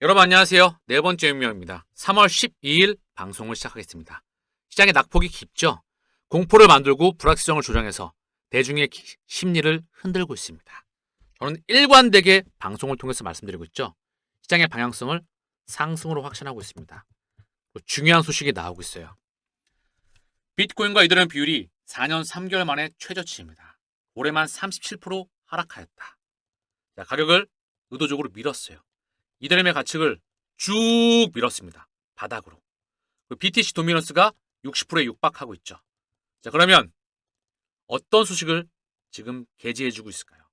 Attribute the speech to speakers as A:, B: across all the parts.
A: 여러분 안녕하세요. 네 번째 윤명입니다. 3월 12일 방송을 시작하겠습니다. 시장의 낙폭이 깊죠? 공포를 만들고 불확실성을 조장해서 대중의 심리를 흔들고 있습니다. 저는 일관되게 방송을 통해서 말씀드리고 있죠. 시장의 방향성을 상승으로 확신하고 있습니다. 중요한 소식이 나오고 있어요. 비트코인과 이더리움 비율이 4년 3개월 만에 최저치입니다. 올해만 37% 하락하였다. 가격을 의도적으로 밀었어요. 이더리움의 가치를 쭉 밀었습니다. 바닥으로. BTC 도미넌스가 60%에 육박하고 있죠. 자, 그러면 어떤 소식을 지금 게재해주고 있을까요?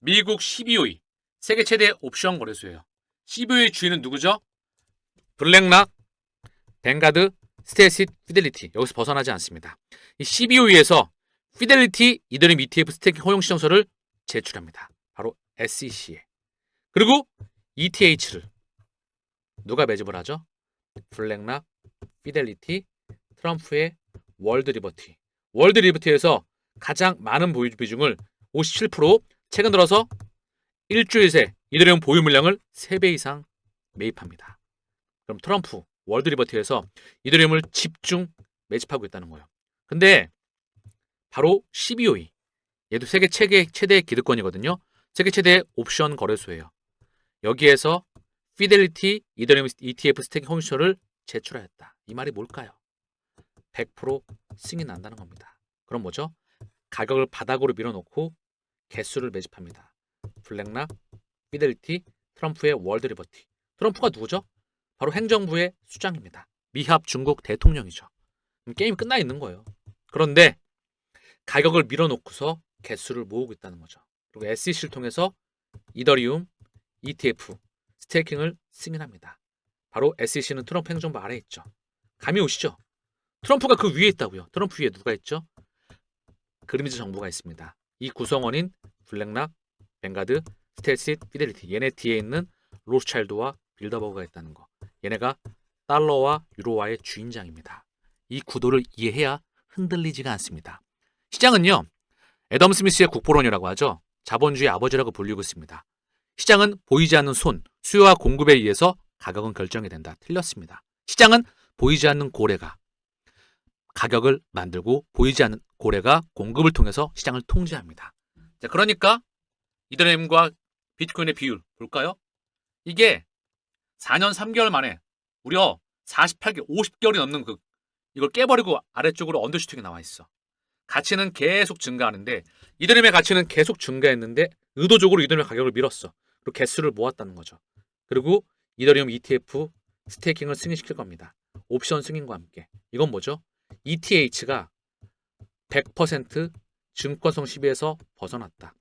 A: 미국 CBOE, 세계 최대 옵션 거래소예요. CBOE 주인은 누구죠? 블랙락, 뱅가드, 스테이시, 피델리티. 여기서 벗어나지 않습니다. 이 CBOE에서 피델리티 이더리움 ETF 스테이킹 허용 신청서를 제출합니다. 바로 SEC에. 그리고 ETH를 누가 매집을 하죠? 블랙락, 피델리티, 트럼프의 월드리버티. 월드리버티에서 가장 많은 보유 비중을 57%, 최근 들어서 일주일 새 이더리움 보유 물량을 3배 이상 매입합니다. 그럼 트럼프 월드리버티에서 이더리움을 집중 매집하고 있다는 거예요. 근데 바로 CBOE, 얘도 세계 최대의 기득권이거든요. 세계 최대의 옵션 거래소예요. 여기에서 피델리티 이더리움 ETF 스테이킹 허용신청을 제출하였다. 이 말이 뭘까요? 100% 승인이 난다는 겁니다. 그럼 뭐죠? 가격을 바닥으로 밀어놓고 개수를 매집합니다. 블랙락, 피델리티, 트럼프의 월드리버티. 트럼프가 누구죠? 바로 행정부의 수장입니다. 미합 중국 대통령이죠. 게임이 끝나 있는 거예요. 그런데 가격을 밀어놓고서 개수를 모으고 있다는 거죠. 그리고 SEC를 통해서 이더리움 ETF 스테이킹을 승인합니다. 바로 SEC는 트럼프 행정부 아래에 있죠. 감이 오시죠? 트럼프가 그 위에 있다고요. 트럼프 위에 누가 있죠? 그림자 정부가 있습니다. 이 구성원인 블랙락, 뱅가드, 스텔시, 피델리티. 얘네 뒤에 있는 로스차일드와 빌더버그가 있다는 거. 얘네가 달러와 유로화의 주인장입니다. 이 구도를 이해해야 흔들리지가 않습니다. 시장은요, 애덤 스미스의 국보론이라고 하죠. 자본주의 아버지라고 불리고 있습니다. 시장은 보이지 않는 손, 수요와 공급에 의해서 가격은 결정이 된다. 틀렸습니다. 시장은 보이지 않는 고래가 가격을 만들고 보이지 않는 고래가 공급을 통해서 시장을 통제합니다. 자, 그러니까 이더리움과 비트코인의 비율 볼까요? 이게 4년 3개월 만에 무려 48개, 50개월이 넘는 이걸 깨버리고 아래쪽으로 언더슈팅이 나와 있어. 가치는 계속 증가하는데 이더리움의 가치는 계속 증가했는데 의도적으로 이더리움의 가격을 밀었어. 그리고 개수를 모았다는 거죠. 그리고 이더리움 ETF 스테이킹을 승인시킬 겁니다. 옵션 승인과 함께. 이건 뭐죠? ETH가 100% 증권성 시비에서 벗어났다.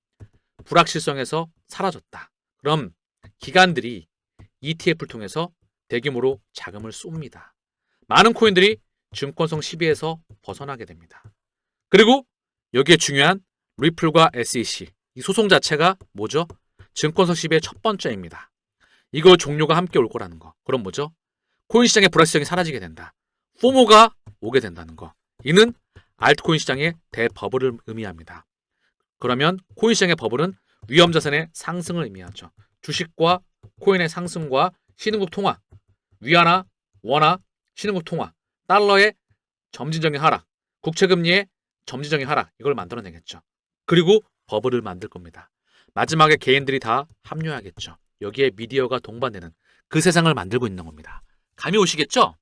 A: 불확실성에서 사라졌다. 그럼 기관들이 ETF를 통해서 대규모로 자금을 쏩니다. 많은 코인들이 증권성 시비에서 벗어나게 됩니다. 그리고 여기에 중요한 리플과 SEC, 이 소송 자체가 뭐죠? 증권성 시비의 첫 번째입니다. 이거 종료가 함께 올 거라는 거. 그럼 뭐죠? 코인 시장의 불확실성이 사라지게 된다. 포모가 오게 된다는 거. 이는 알트코인 시장의 대버블을 의미합니다. 그러면 코인 시장의 버블은 위험 자산의 상승을 의미하죠. 주식과 코인의 상승과 신흥국 통화, 위안화, 원화, 신흥국 통화, 달러의 점진적인 하락, 국채금리의 점진적인 하락, 이걸 만들어내겠죠. 그리고 버블을 만들 겁니다. 마지막에 개인들이 다 합류하겠죠. 여기에 미디어가 동반되는 그 세상을 만들고 있는 겁니다. 감이 오시겠죠?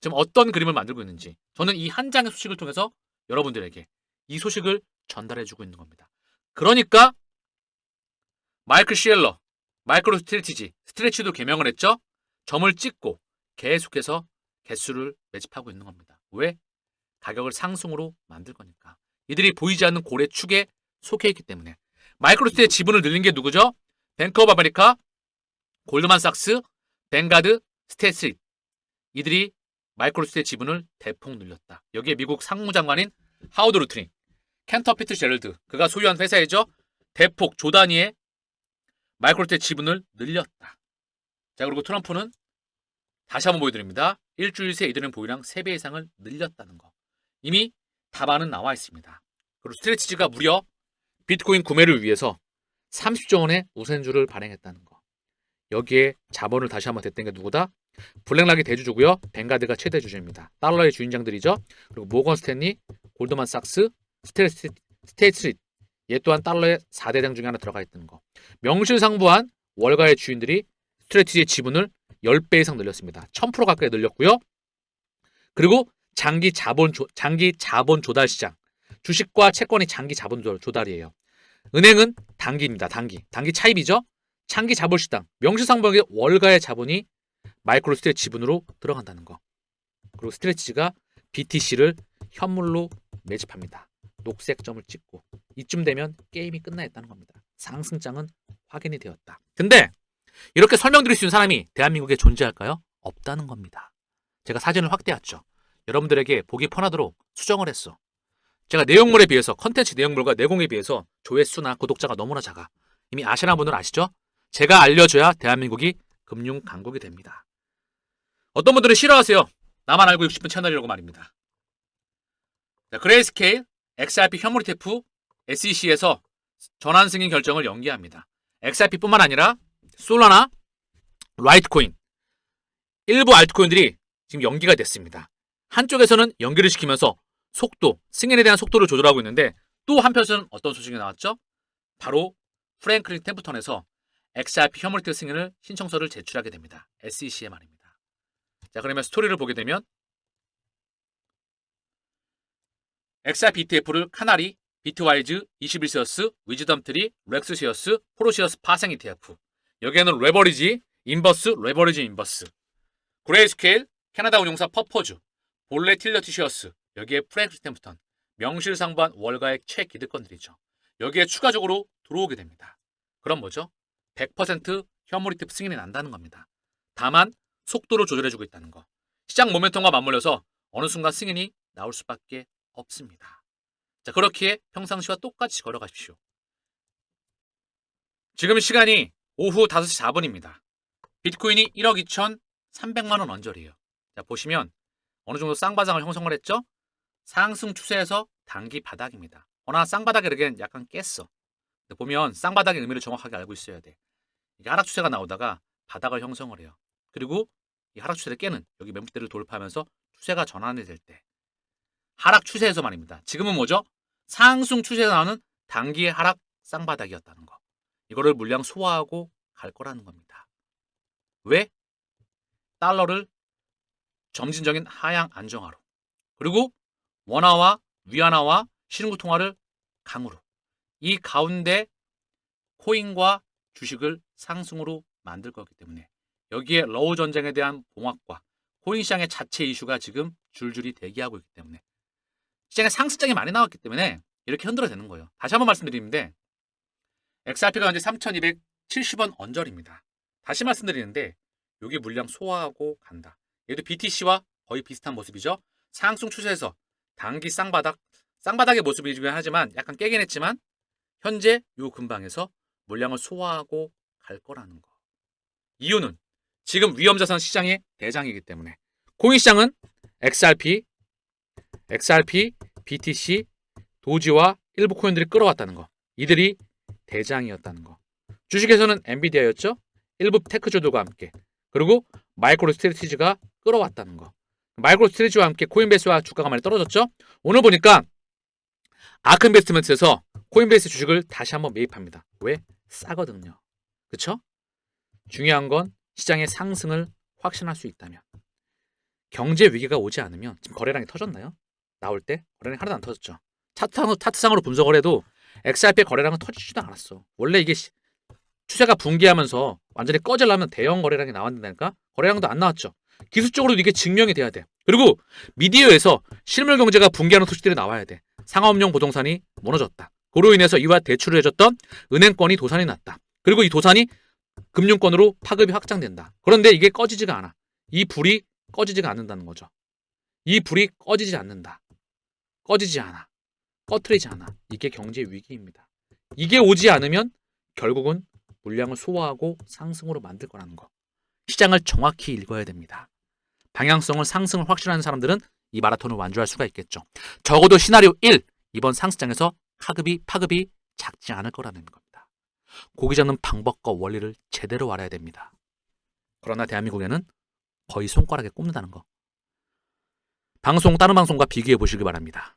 A: 지금 어떤 그림을 만들고 있는지. 저는 이 한 장의 소식을 통해서 여러분들에게 이 소식을 전달해주고 있는 겁니다. 그러니까 마이클 시엘러, 마이크로 스트레치도 개명을 했죠. 점을 찍고 계속해서 개수를 매집하고 있는 겁니다. 왜? 가격을 상승으로 만들 거니까. 이들이 보이지 않는 고래 축에 속해 있기 때문에. 마이크로스트의 지분을 늘린 게 누구죠? 뱅크 오브 아메리카, 골드만삭스, 뱅가드, 스테이트. 이들이 마이크로스트의 지분을 대폭 늘렸다. 여기에 미국 상무장관인 하워드 루트링, 켄터 피츠제럴드, 그가 소유한 회사이죠. 대폭 조 단위의 마이크로스트의 지분을 늘렸다. 자, 그리고 트럼프는 다시 한번 보여드립니다. 일주일 새 이더리움 보유량 3배 이상을 늘렸다는 거. 이미 답안은 나와 있습니다. 그리고 스트레치즈가 무려 비트코인 구매를 위해서 30조 원의 우선주를 발행했다는 거. 여기에 자본을 다시 한번 댔던 게 누구다? 블랙락이 대주주고요. 뱅가드가 최대 주주입니다. 달러의 주인장들이죠. 그리고 모건 스탠리, 골드만삭스, 스테이트스트리트 얘 또한 달러의 4대장 중에 하나 들어가 있다는 거. 명실상부한 월가의 주인들이 스트레티지의 지분을 10배 이상 늘렸습니다. 1000% 가까이 늘렸고요. 그리고 장기 자본 조달 시장. 주식과 채권이 장기 자본 조달이에요. 은행은 단기입니다. 단기 차입이죠. 장기 자본 시장. 명실상부하게 월가의 자본이 마이크로 스트레치 지분으로 들어간다는 거. 그리고 스트레치가 BTC를 현물로 매집합니다. 녹색점을 찍고 이쯤 되면 게임이 끝나 있다는 겁니다. 상승장은 확인이 되었다. 근데 이렇게 설명드릴 수 있는 사람이 대한민국에 존재할까요? 없다는 겁니다. 제가 사진을 확대했죠. 여러분들에게 보기 편하도록 수정을 했어. 제가 내용물에 비해서 컨텐츠 내용물과 내공에 비해서 조회수나 구독자가 너무나 작아. 이미 아시는 분들 아시죠? 제가 알려줘야 대한민국이 금융 강국이 됩니다. 어떤 분들은 싫어하세요. 나만 알고 60분 채널이라고 말입니다. 자, 그레이스케일, XRP 현물 ETF, SEC에서 전환 승인 결정을 연기합니다. XRP뿐만 아니라 솔라나, 라이트코인, 일부 알트코인들이 지금 연기가 됐습니다. 한쪽에서는 연기를 시키면서 속도, 승인에 대한 속도를 조절하고 있는데 또 한편에서는 어떤 소식이 나왔죠? 바로 프랭클린 템프턴에서 XRP 현물 ETF 승인을 신청서를 제출하게 됩니다. SEC에 말입니다. 자, 그러면 스토리를 보게 되면 XRP ETF를 카나리, 비트와이즈, 21세어스, 위즈덤트리, 렉스시어스, 포로시어스 파생 ETF. 여기에는 레버리지, 인버스, 레버리지 인버스. 그레이스케일, 캐나다 운용사 퍼포즈, 볼레 틸러티시어스, 여기에 프랭클린 템프턴, 명실상부한 월가의 최기득권들이죠. 여기에 추가적으로 들어오게 됩니다. 그럼 뭐죠? 100% 현물 ETF 승인이 난다는 겁니다. 다만 속도를 조절해주고 있다는 거. 시장 모멘텀과 맞물려서 어느 순간 승인이 나올 수밖에 없습니다. 자, 그렇기에 평상시와 똑같이 걸어가십시오. 지금 시간이 오후 5시 4분입니다. 비트코인이 1억 2,300만 원 언저리예요. 자, 보시면 어느 정도 쌍바닥을 형성을 했죠? 상승 추세에서 단기 바닥입니다. 허나 쌍바닥의 르게는 약간 깼어. 보면 쌍바닥의 의미를 정확하게 알고 있어야 돼. 이게 하락 추세가 나오다가 바닥을 형성을 해요. 그리고 이 하락 추세를 깨는 여기 매물대를 돌파하면서 추세가 전환이 될 때 하락 추세에서 말입니다. 지금은 뭐죠? 상승 추세에서 나오는 단기의 하락 쌍바닥이었다는 거. 이거를 물량 소화하고 갈 거라는 겁니다. 왜? 달러를 점진적인 하향 안정화로 그리고 원화와 위안화와 실인구 통화를 강으로 이 가운데 코인과 주식을 상승으로 만들 거기 때문에 여기에 러우 전쟁에 대한 봉합과 코인 시장의 자체 이슈가 지금 줄줄이 대기하고 있기 때문에 시장에 상승장이 많이 나왔기 때문에 이렇게 흔들어 되는 거예요. 다시 한번 말씀드리는데 XRP가 현재 3,270원 언저리입니다. 다시 말씀드리는데 여기 물량 소화하고 간다. 얘도 BTC와 거의 비슷한 모습이죠. 상승 추세에서 단기 쌍바닥의 모습이긴 하지만 약간 깨긴 했지만 현재 요 근방에서 물량을 소화하고 갈 거라는 거. 이유는 지금 위험자산 시장의 대장이기 때문에 코인 시장은 XRP, BTC, 도지와 일부 코인들이 끌어왔다는 거. 이들이 대장이었다는 거. 주식에서는 엔비디아였죠. 일부 테크주들과 함께. 그리고 마이크로 스트래티지가 끌어왔다는 거. 마이크로 스트래티지와 함께 코인베이스와 주가가 많이 떨어졌죠. 오늘 보니까 아크 인베스트먼트에서 코인베이스 주식을 다시 한번 매입합니다. 왜? 싸거든요. 그쵸? 중요한 건 시장의 상승을 확신할 수 있다면 경제 위기가 오지 않으면 지금 거래량이 터졌나요? 나올 때 거래량이 하나도 안 터졌죠. 차트상으로 분석을 해도 XRP 거래량은 터지지도 않았어. 원래 이게 추세가 붕괴하면서 완전히 꺼지려면 대형 거래량이 나와야 된다니까 거래량도 안 나왔죠. 기술적으로도 이게 증명이 돼야 돼. 그리고 미디어에서 실물 경제가 붕괴하는 소식들이 나와야 돼. 상업용 부동산이 무너졌다. 그로 인해서 이와 대출을 해줬던 은행권이 도산이 났다. 그리고 이 도산이 금융권으로 파급이 확장된다. 그런데 이게 꺼지지가 않아. 이 불이 꺼지지가 않는다는 거죠. 이 불이 꺼지지 않는다. 꺼지지 않아. 꺼트리지 않아. 이게 경제 위기입니다. 이게 오지 않으면 결국은 물량을 소화하고 상승으로 만들 거라는 거. 시장을 정확히 읽어야 됩니다. 방향성을 상승을 확신하는 사람들은 이 마라톤을 완주할 수가 있겠죠. 적어도 시나리오 1, 이번 상승장에서 파급이 작지 않을 거라는 겁니다. 고기 잡는 방법과 원리를 제대로 알아야 됩니다. 그러나 대한민국에는 거의 손가락에 꼽는다는 거. 방송 다른 방송과 비교해 보시기 바랍니다.